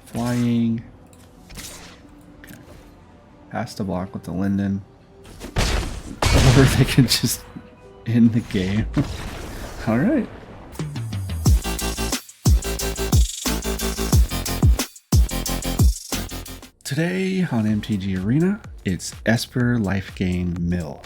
Flying. Okay. Has to block with the Linden. Or they can just end the game. Alright. Today on MTG Arena, it's Esper Lifegain Mill.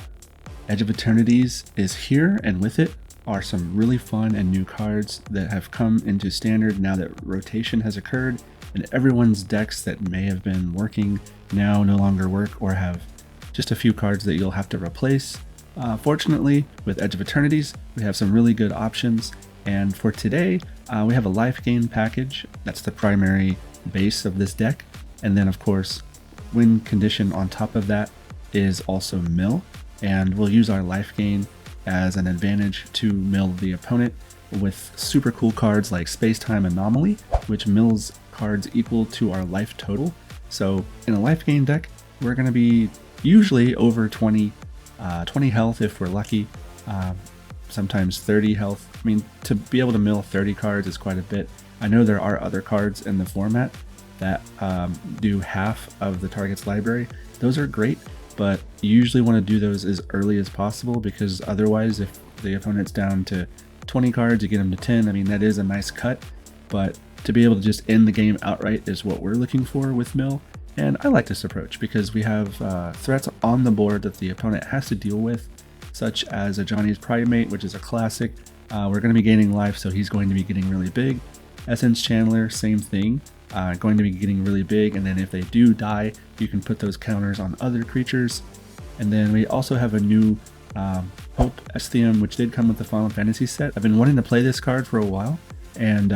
Edge of Eternities is here, and with it are some really fun and new cards that have come into standard now that rotation has occurred, and everyone's decks that may have been working now no longer work or have just a few cards that you'll have to replace. Fortunately, with Edge of Eternities, we have some really good options, and for today, we have a Lifegain package. That's the primary base of this deck. And then of course, win condition on top of that is also mill, and we'll use our Lifegain as an advantage to mill the opponent with super cool cards like Space-Time Anomaly, which mills cards equal to our life total. So in a Lifegain deck, we're going to be usually over 20 health if we're lucky, sometimes 30 health. I mean, to be able to mill 30 cards is quite a bit. I know there are other cards in the format that do half of the target's library. Those are great, but you usually want to do those as early as possible, because otherwise if the opponent's down to 20 cards, you get them to 10. I mean, that is a nice cut, but to be able to just end the game outright is what we're looking for with mill. And I like this approach because we have threats on the board that the opponent has to deal with, such as Ajani's Pridemate, which is a classic. We're going to be gaining life, so he's going to be getting really big. Essence Channeler, same thing. Going to be getting really big, and then if they do die, you can put those counters on other creatures. And then we also have a new Hope Estheim, which did come with the Final Fantasy set. I've been wanting to play this card for a while, and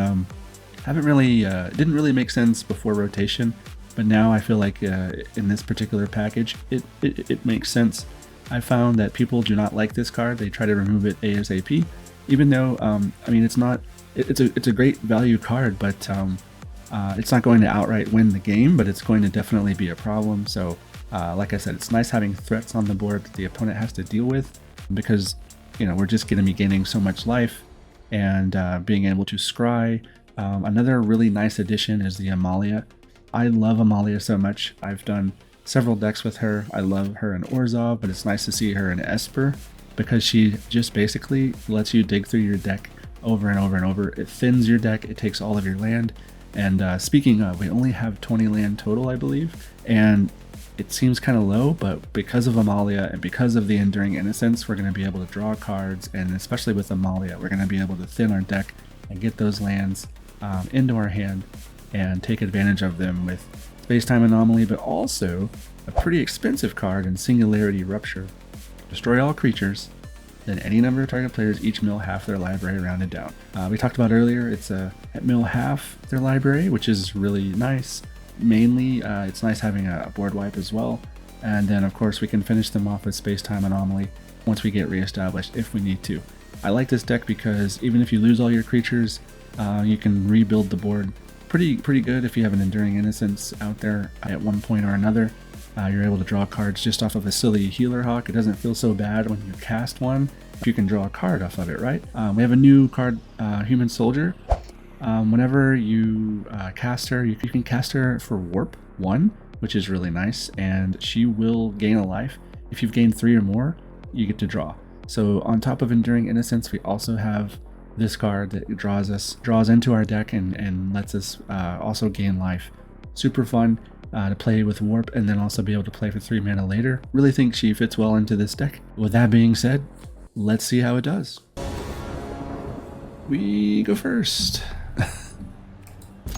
haven't really didn't really make sense before rotation, but now I feel like in this particular package it makes sense. I found that people do not like this card. They try to remove it ASAP, even though I mean, it's a great value card, but it's not going to outright win the game, but it's going to definitely be a problem. So like I said, it's nice having threats on the board that the opponent has to deal with, because we're just going to be gaining so much life and being able to scry. Another really nice addition is the Amalia. I love Amalia so much. I've done several decks with her. I love her in Orzhov, but it's nice to see her in Esper, because she just basically lets you dig through your deck over and over and over. It thins your deck, it takes all of your land. And speaking of, we only have 20 land total, I believe, and it seems kind of low, but because of Amalia and because of the Enduring Innocence, we're going to be able to draw cards, and especially with Amalia, we're going to be able to thin our deck and get those lands into our hand and take advantage of them with Space-Time Anomaly, but also a pretty expensive card in Singularity Rupture. Destroy all creatures, then any number of target players each mill half their library rounded down. We talked about earlier, it's at mill half their library, which is really nice. Mainly, it's nice having a board wipe as well. And then of course we can finish them off with Space-Time Anomaly once we get reestablished if we need to. I like this deck because even if you lose all your creatures, you can rebuild the board pretty good if you have an Enduring Innocence out there at one point or another. You're able to draw cards just off of a silly Healer Hawk. It doesn't feel so bad when you cast one if you can draw a card off of it, right? We have a new card, Human Soldier. Whenever you cast her, you can cast her for Warp 1, which is really nice, and she will gain a life. If you've gained 3 or more, you get to draw. So on top of Enduring Innocence, we also have this card that draws into our deck and lets us also gain life. Super fun to play with Warp, and then also be able to play for 3 mana later. Really think she fits well into this deck. With that being said, let's see how it does. We go first.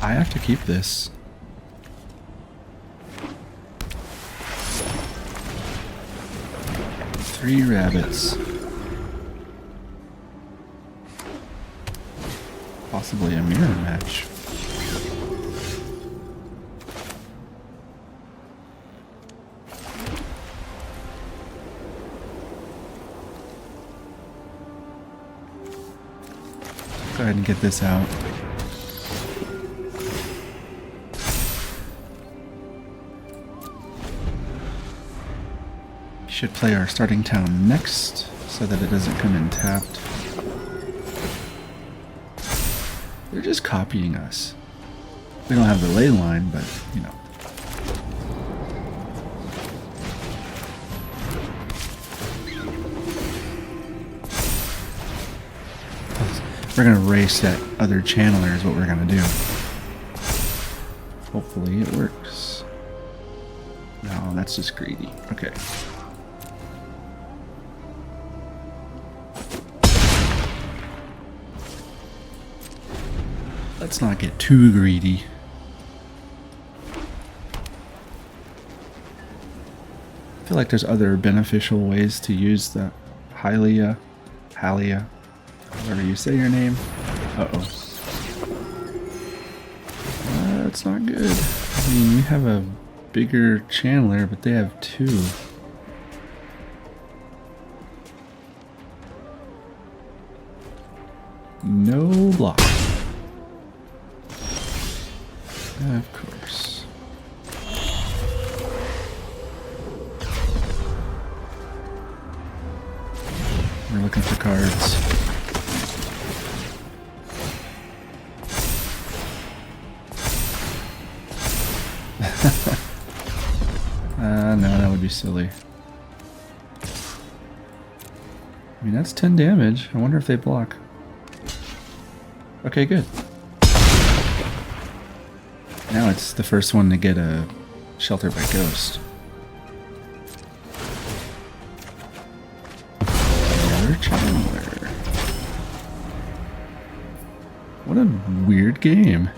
I have to keep this. Three rabbits. Possibly a mirror match. Go ahead and get this out. Should play our starting town next so that it doesn't come in tapped. They're just copying us. We don't have the ley line, but, you know. We're going to race that other channeler is what we're going to do. Hopefully it works. No, that's just greedy. Okay. Let's not get too greedy. I feel like there's other beneficial ways to use the Haliya, however you say your name. Uh-oh. That's not good. I mean, we have a bigger channeler, but they have two. No block. Of course. We're looking for cards. No, that would be silly. I mean, that's 10 damage. I wonder if they block. Okay, good. Now it's the first one to get a Shelter by Ghost. Another Chandler. What a weird game.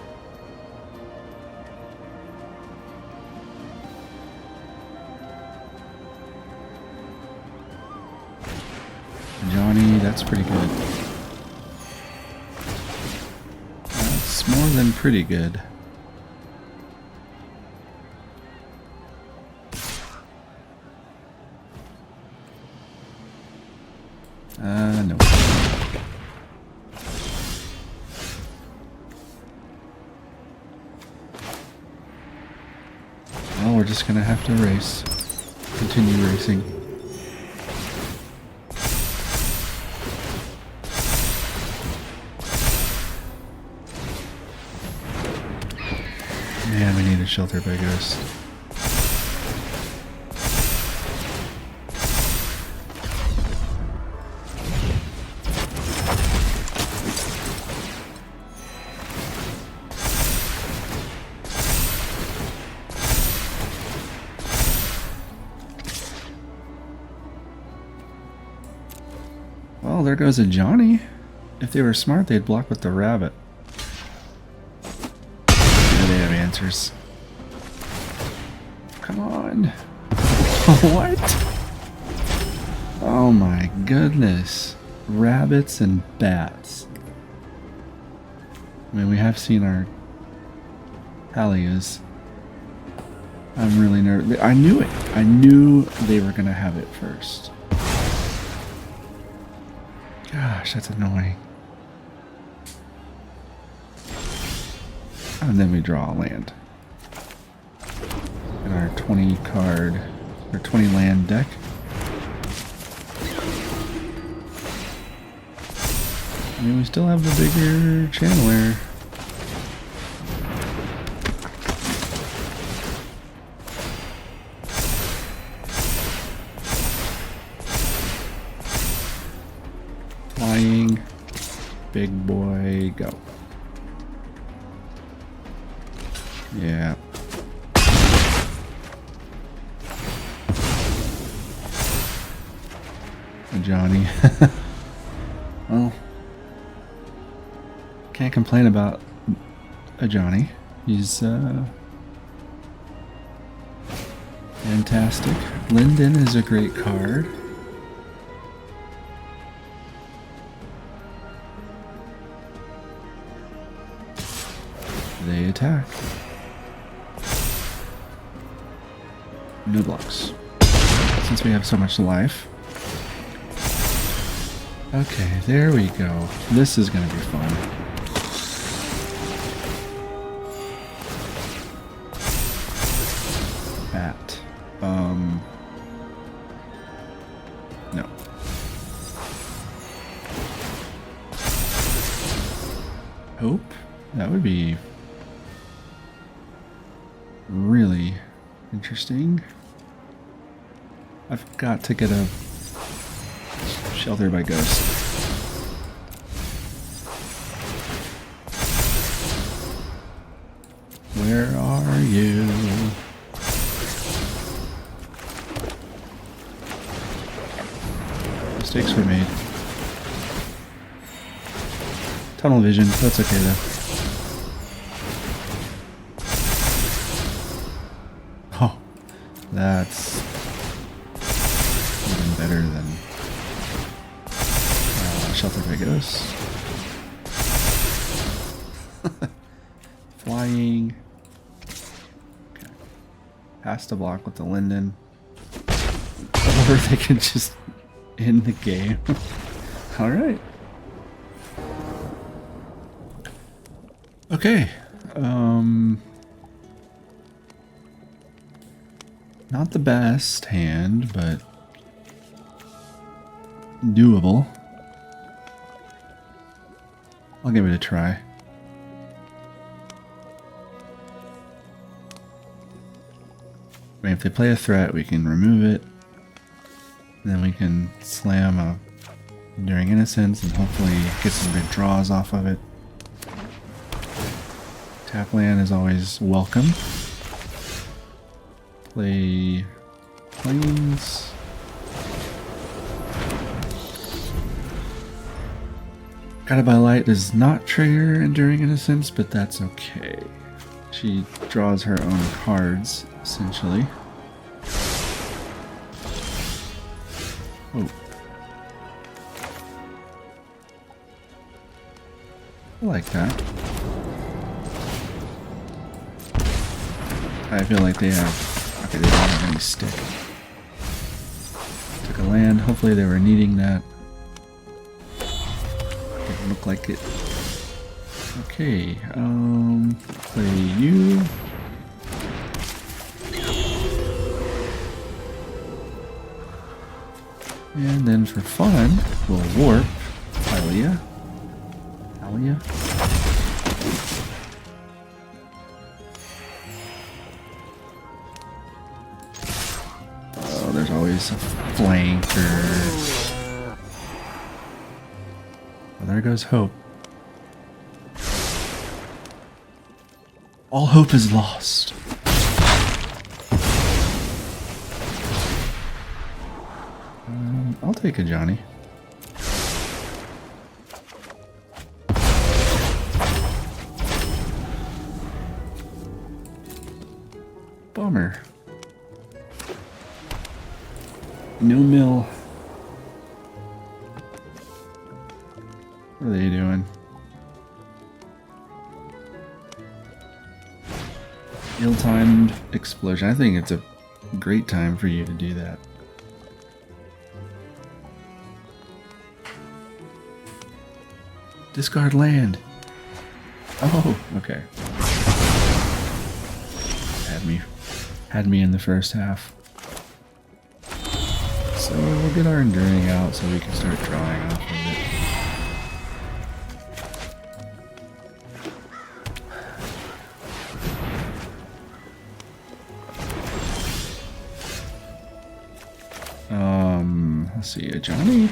Ajani, that's pretty good. That's more than pretty good. No. Well, we're just gonna have to race. Continue racing. Man, we need a Shelter by Ghost. Well, there goes Ajani. If they were smart, they'd block with the rabbit. Yeah, they have answers. Come on. What? Oh my goodness. Rabbits and bats. I mean, we have seen our Haliyas. I'm really nervous. I knew it. I knew they were going to have it first. Gosh, that's annoying. And then we draw a land. In our 20 card, or 20 land deck. I mean, we still have the bigger channeler. Flying, big boy, go. Yeah. Ajani. Well, can't complain about Ajani. He's fantastic. Linden is a great card. They attack. No blocks. Since we have so much life. Okay, there we go. This is gonna be fun. Bat. No. Hope? That would be really interesting. I've got to get a Shelter by Ghost. Where are you? Mistakes were made. Tunnel vision, that's okay though. Oh, that's even better than Shelter by Ghost. Flying. Okay. Pass the block with the Linden. Or they can just end the game. Alright. Okay. Not the best hand, but doable. I'll give it a try. I mean, if they play a threat, we can remove it. Then we can slam a Enduring Innocence and hopefully get some good draws off of it. Tap land is always welcome. Play planes. Guided by Light does not trigger Enduring Innocence, but that's okay. She draws her own cards, essentially. Oh. I like that. I feel like they have... Okay, they don't have any stick. Took a land. Hopefully they were needing that. Doesn't look like it. Okay, play you. And then for fun, we'll warp Haliya. Haliya. Oh, there's always a flanker. Oh, there goes Hope. All hope is lost. I'll take Ajani. Bummer. No mill. What are they doing? Ill-timed explosion. I think it's a great time for you to do that. Discard land. Oh, okay. Had me in the first half. So we'll get our Enduring out so we can start drawing off of it. Let's see, Ajani.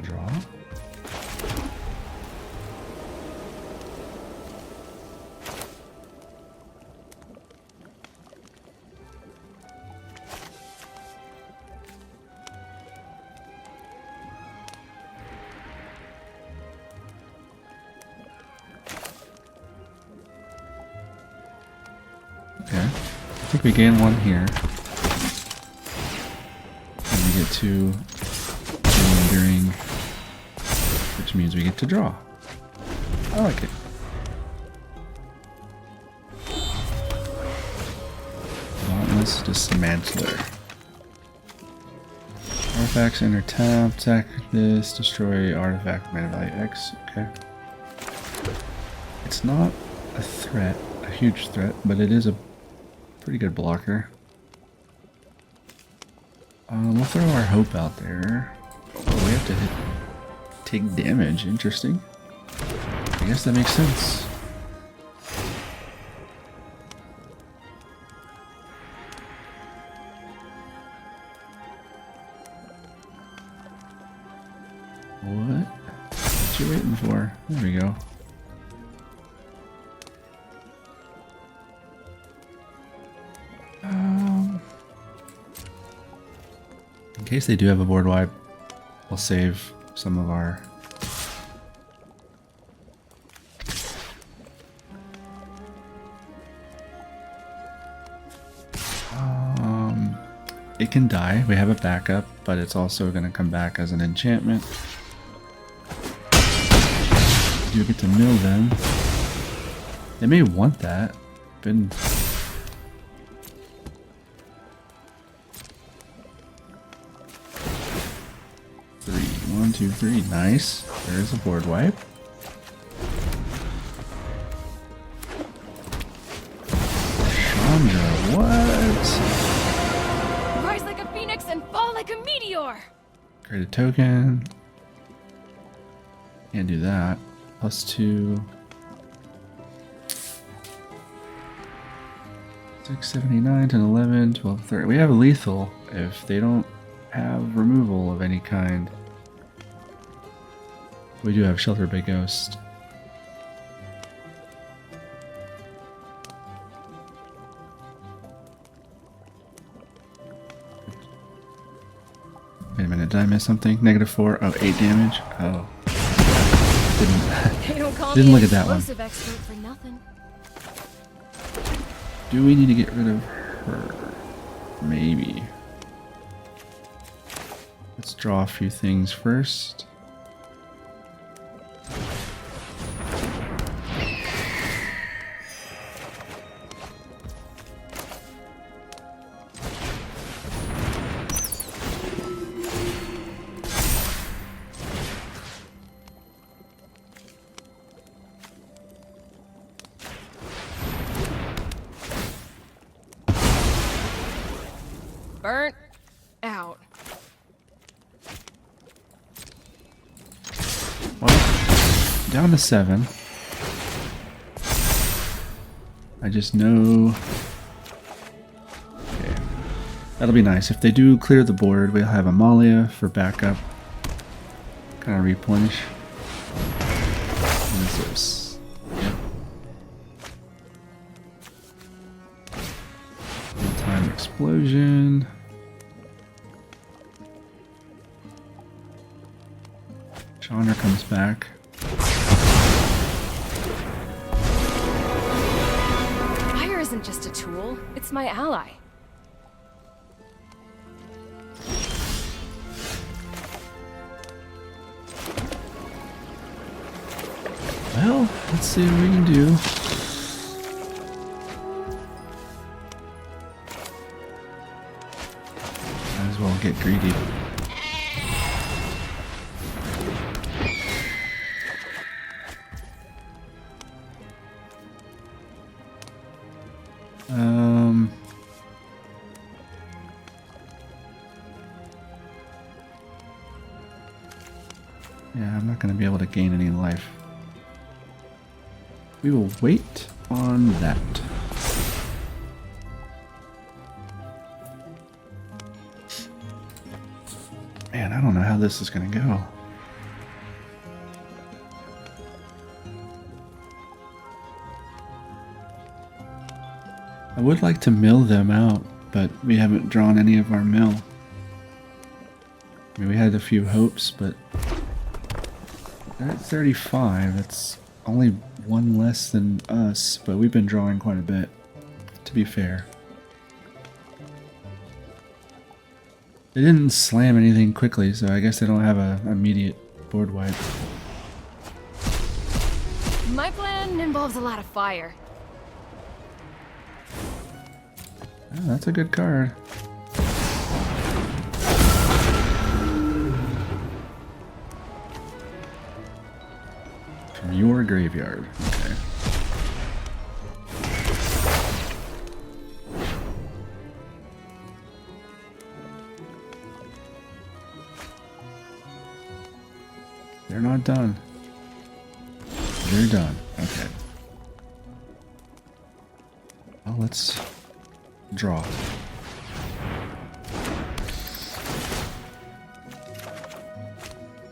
Draw. Okay. I think we gain one here. To Enduring, which means we get to draw. I like it. Dauntless Dismantler. Artifacts enter tab, attack this, destroy artifact, mana value X. Okay. It's not a threat, a huge threat, but it is a pretty good blocker. We'll throw our Hope out there. Oh, we have to take damage. Interesting. I guess that makes sense. looking for. There we go. In case they do have a board wipe, we'll save some of our... It can die. We have a backup, but it's also going to come back as an enchantment. You get to mill them. They may want that. Been... Three. 1, 2, 3. Nice. There's a board wipe. Chandra, what? Create a token. Can't do that. +2. 6, 79, 10, 11, 12, 30. We have lethal if they don't have removal of any kind. We do have Shelter by Ghost. Wait a minute, did I miss something? -4. Oh, 8 damage. Oh. Didn't look at that one. For nothing. Do we need to get rid of her? Maybe. Let's draw a few things first. Burnt out. Well, down to 7. I just know... Okay. That'll be nice. If they do clear the board, we'll have Amalia for backup. Kind of replenish. What is this? Yep. Real-time explosion. Chandra comes back. Fire isn't just a tool, it's my ally. Well, let's see what we can do. Might as well get greedy. Yeah, I'm not going to be able to gain any life. We will wait on that. Man, I don't know how this is going to go. I would like to mill them out, but we haven't drawn any of our mill. I mean, we had a few hopes, but they're at 35. That's only one less than us, but we've been drawing quite a bit, to be fair. They didn't slam anything quickly, so I guess they don't have an immediate board wipe. My plan involves a lot of fire. Oh, that's a good card. From your graveyard. Okay. They're not done. They're done. Okay. Well, let's draw.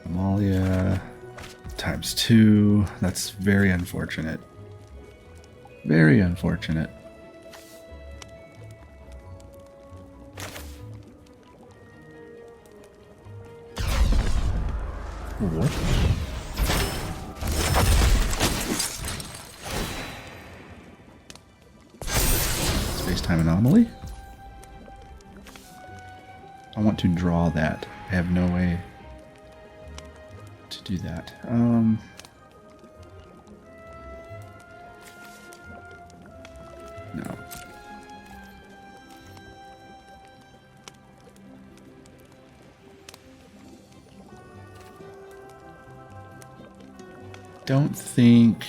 Amalia, ×2. That's very unfortunate. Very unfortunate. What? Space-Time Anomaly? I want to draw that. I have no way to do that. No. Don't think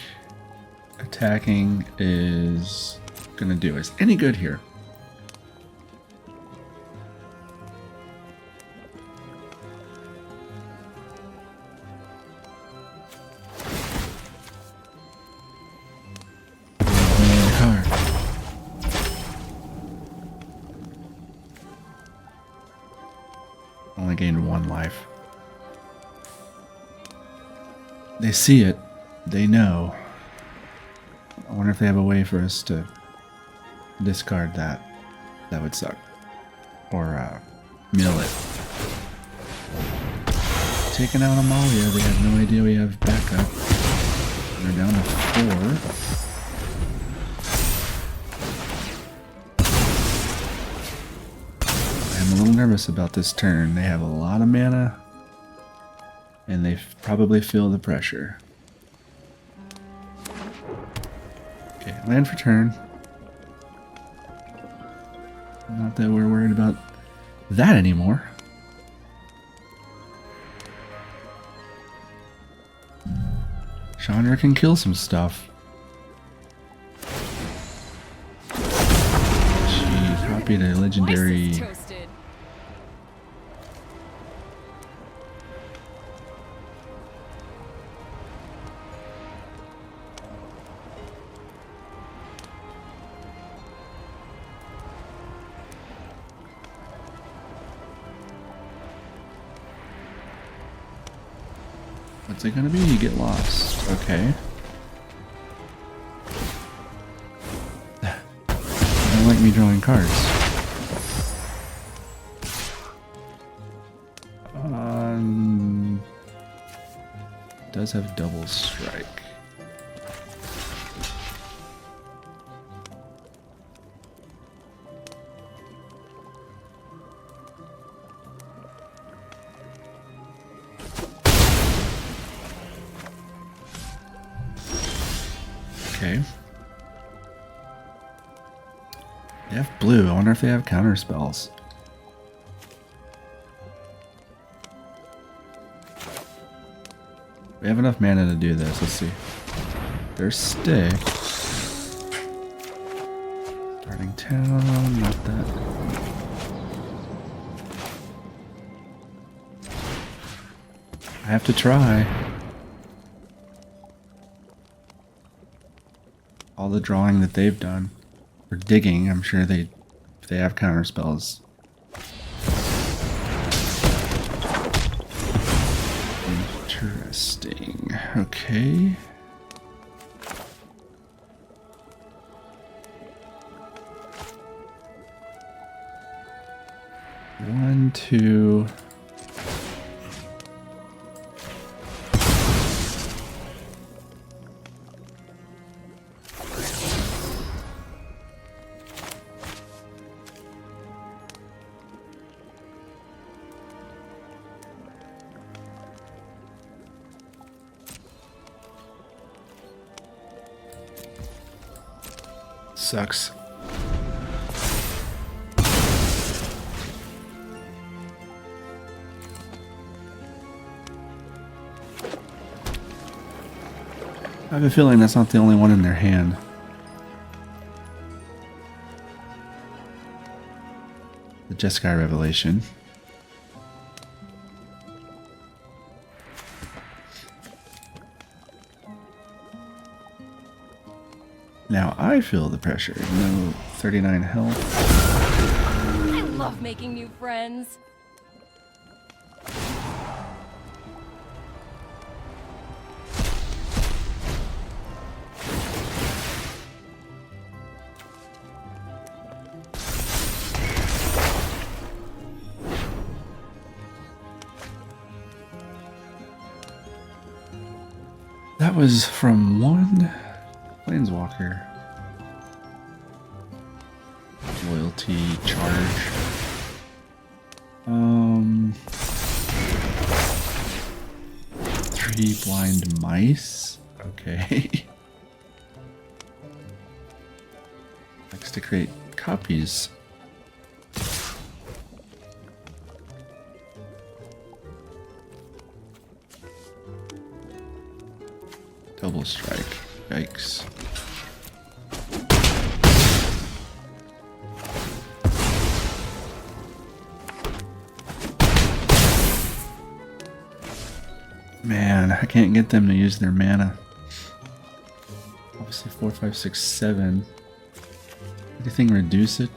attacking is gonna do us any good here. Only gained 1 life. They see it. They know. I wonder if they have a way for us to discard that. That would suck. Or mill it. Taking out Amalia. They have no idea we have backup. They're down to 4. I'm a little nervous about this turn. They have a lot of mana, and they probably feel the pressure. Okay, land for turn. Not that we're worried about that anymore. Chandra can kill some stuff. She copied a legendary... What's it gonna be? You get lost. Okay. I don't like me drawing cards. Does have double strike. Okay. They have blue. I wonder if they have counter spells. We have enough mana to do this. Let's see. There's stick. Starting town. Not that. I have to try. All the drawing that they've done. Or digging. I'm sure if they have counter spells. Interesting. Okay. One, two. Sucks. I have a feeling that's not the only one in their hand. The Jeskai Revelation. Now I feel the pressure. No 39 health. I love making new friends. That was from one Planeswalker. Loyalty charge. 3 blind mice. Okay. Likes to create copies. Double strike. Yikes. Man, I can't get them to use their mana. Obviously 4, 5, 6, 7. Anything reduce it?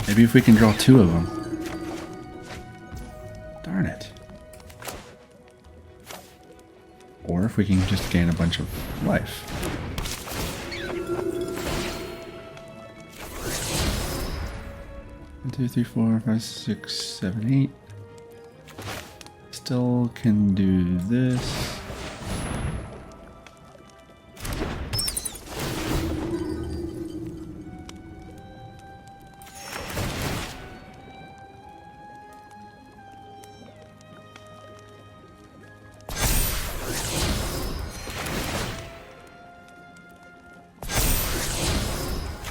Maybe if we can draw 2 of them. Darn it. Or if we can just gain a bunch of life. One, 2, 3, 4, 5, 6, 7, 8. Still can do this.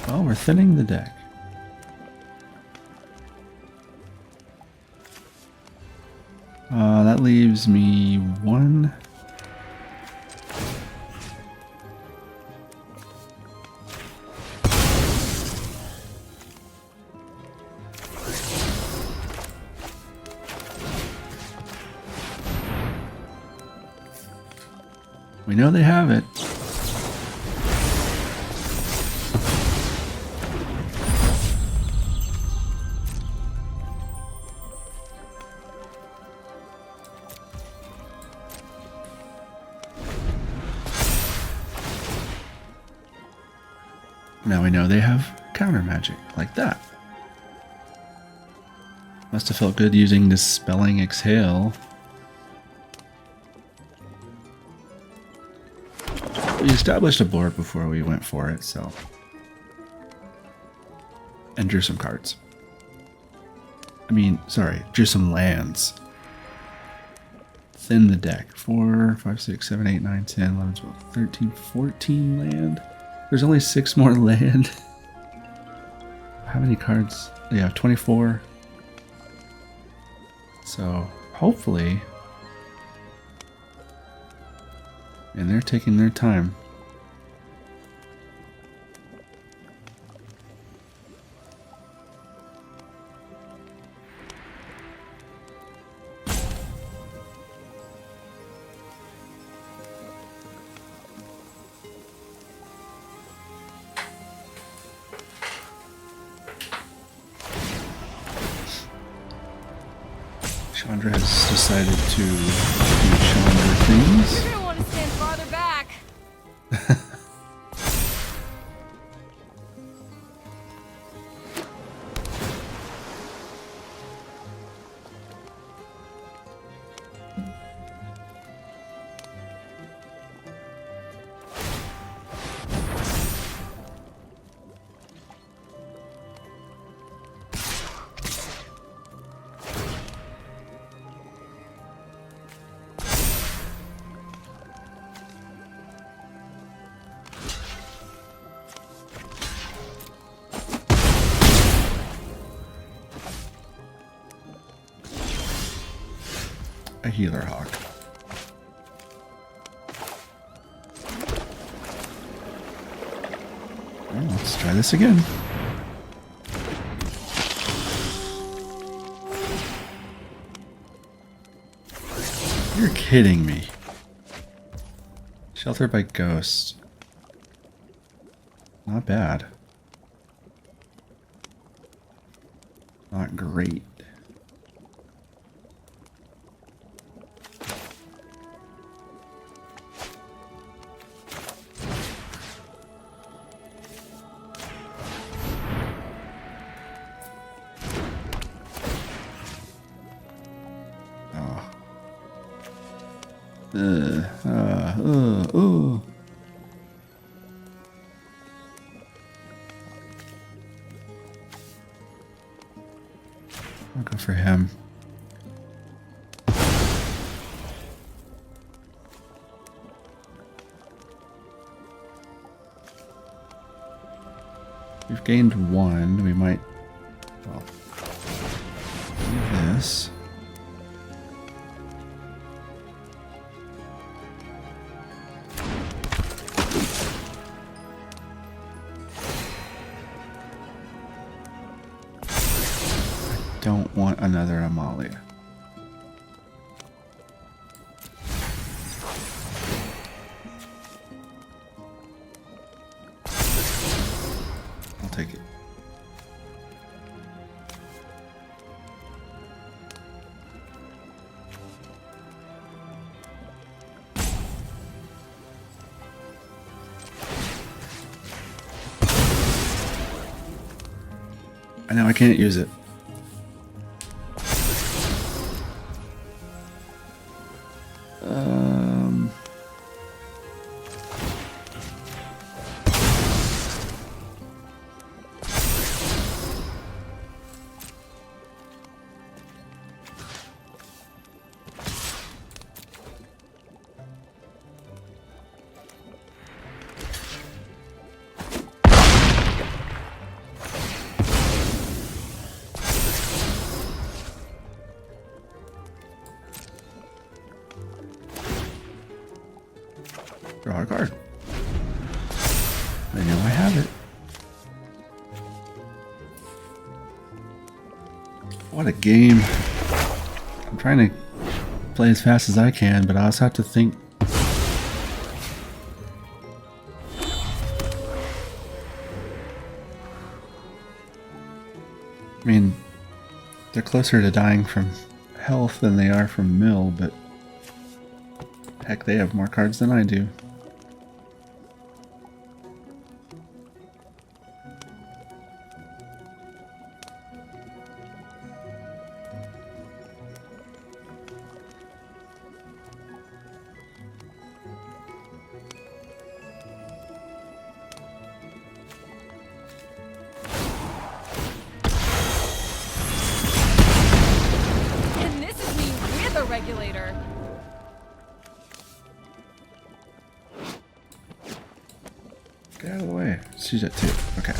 Well, we're thinning the deck. That leaves me 1. We know they have it. Now we know they have counter magic, like that. Must have felt good using Dispelling Exhale. We established a board before we went for it, so. And drew some cards. I mean, sorry, drew some lands. Thin the deck. 4, 5, 6, 7, 8, 9, 10, 11, 12, 13, 14 land. There's only 6 more land. How many cards? Yeah, 24. So, hopefully... And they're taking their time. Chandra has decided to do Chandra things. You're gonna want to stand farther back. A Healer Hawk. Well, let's try this again. You're kidding me. Shelter by Ghost. Not bad. Not great. I'll go for him. We've gained one. We might, well, do this. I don't want another Amalia. Take it. I know I can't use it. Draw a card. I know I have it. What a game. I'm trying to play as fast as I can, but I also have to think. I mean, they're closer to dying from health than they are from mill, but heck, they have more cards than I do. Regulator. Get out of the way. Let's use that too. Okay.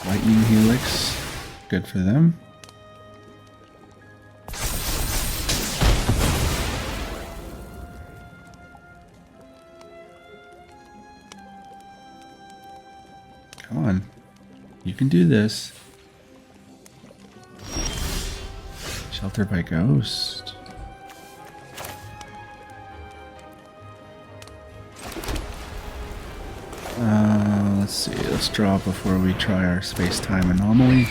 Lightning Helix. Good for them. Come on. You can do this. Shelter by Ghost. Let's see. Let's draw before we try our Space-Time Anomaly.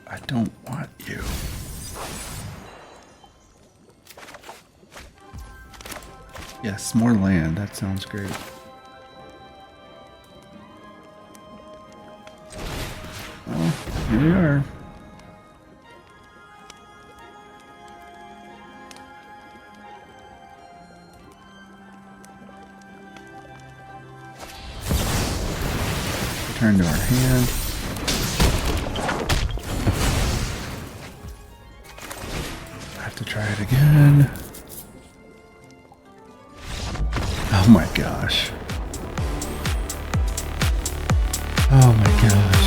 I don't want you. Yes, more land. That sounds great. Well, here we are. Return to our hand. I have to try it again. Oh my gosh. Oh my god.